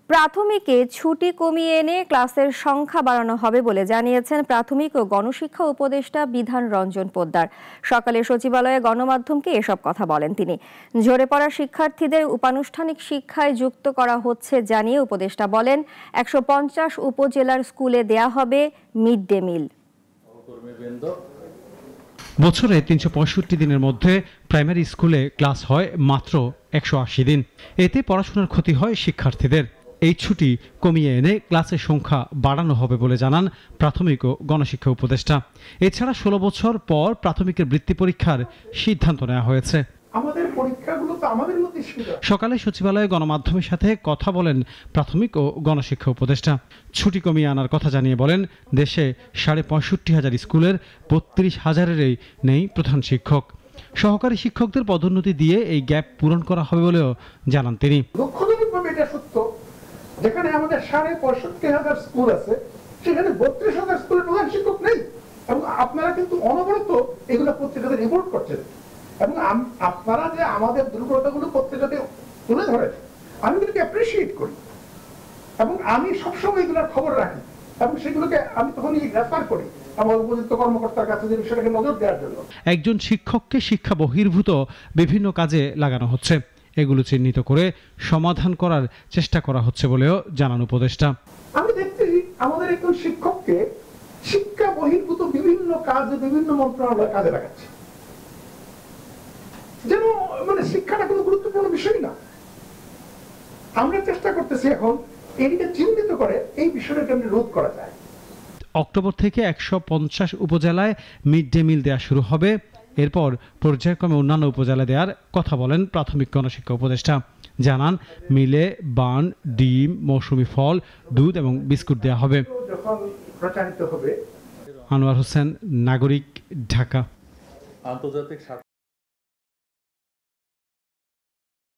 প্রাথমিকে ছুটি কমিয়ে এনে ক্লাসের সংখ্যা বাড়ানো হবে বলে জানিয়েছেন প্রাথমিক ও গণশিক্ষা উপদেষ্টা বিধান রঞ্জন পোদ্দার। সকালে সচিবালয়ে গণমাধ্যমকে এসব কথা বলেন তিনি। ঝরে পড়া শিক্ষার্থীদের উপানুষ্ঠানিক শিক্ষায় যুক্ত করা হচ্ছে জানিয়ে উপদেষ্টা বলেন ১৫০ উপজেলার স্কুলে দেয়া হবে মিড ডে মিল। বছরে ৩৬৫ দিনের মধ্যে প্রাইমারি স্কুলে ক্লাস হয় মাত্র ১৮০ দিন। এতে পড়াশোনার ক্ষতি হয় শিক্ষার্থীদের। এই ছুটি কমিয়ে এনে ক্লাসের সংখ্যা বাড়ানো হবে বলে জানান প্রাথমিক ও গণশিক্ষা উপদেষ্টা। এছাড়া ১৬ বছর পর প্রাথমিকের বৃত্তি পরীক্ষার সিদ্ধান্ত নেওয়া হয়েছে। সকালে সচিবালয়ে গণমাধ্যমের সাথে কথা বলেন প্রাথমিক ও গণশিক্ষা উপদেষ্টা। ছুটি কমিয়ে আনার কথা জানিয়ে বলেন, দেশে ৬৫,০০০ স্কুলের ৩২,০০০-এরই নেই প্রধান শিক্ষক। সহকারী শিক্ষকদের পদোন্নতি দিয়ে এই গ্যাপ পূরণ করা হবে বলেও জানান তিনি। দুঃখজনকভাবে এটা সত্য, যেখানে আমাদের ৬৫,০০০ স্কুল আছে সেখানে ৩২,০০০ স্কুলের প্রধান শিক্ষক নেই, এবং আপনারা কিন্তু অনবরত এগুলো পত্রিকাতে রিপোর্ট করছেন, এবং আপনারা যে আমাদের দুর্বলতাগুলো পত্রিকাতে তুলে ধরেন আমি এগুলোকে অ্যাপ্রিসিয়েট করি, এবং আমি সবসময় এগুলোর খবর রাখি এবং সেগুলোকে আমি তখনই রেফার করি আমার উপযুক্ত কর্মকর্তার কাছে যে বিষয়টাকে নজর দেওয়ার জন্য। একজন শিক্ষককে শিক্ষা বহির্ভূত বিভিন্ন কাজে লাগানো হচ্ছে, এগুলো চিহ্নিত করে সমাধান করার চেষ্টা করা হচ্ছে বলেও জানান উপদেষ্টা। আমি দেখতেছি আমাদের একজন শিক্ষককে শিক্ষা বহির্ভূত বিভিন্ন কাজে বিভিন্ন মন্ত্রণালয় কাজে লাগাচ্ছে, যেন মানে শিক্ষাটা কোনো গুরুত্বপূর্ণ বিষয় না। আমরা চেষ্টা করতেছি এখন এটিকে চিহ্নিত করে এই বিষয়টা কেমন রোধ করা যায়। অক্টোবর থেকে ১৫০ উপজেলায় মিড ডে মিল দেওয়া শুরু হবে। এরপর পর্যায়ক্রমে অন্যান্য উপজেলা দেওয়ার কথা বলেন প্রাথমিক গণশিক্ষা উপদেষ্টা। জানান, মিলে বান, ডিম, মৌসুমী ফল, দুধ এবং বিস্কুট দেওয়া হবে। প্রচারিত হবে। আনোয়ার হোসেন, নাগরিক, ঢাকা।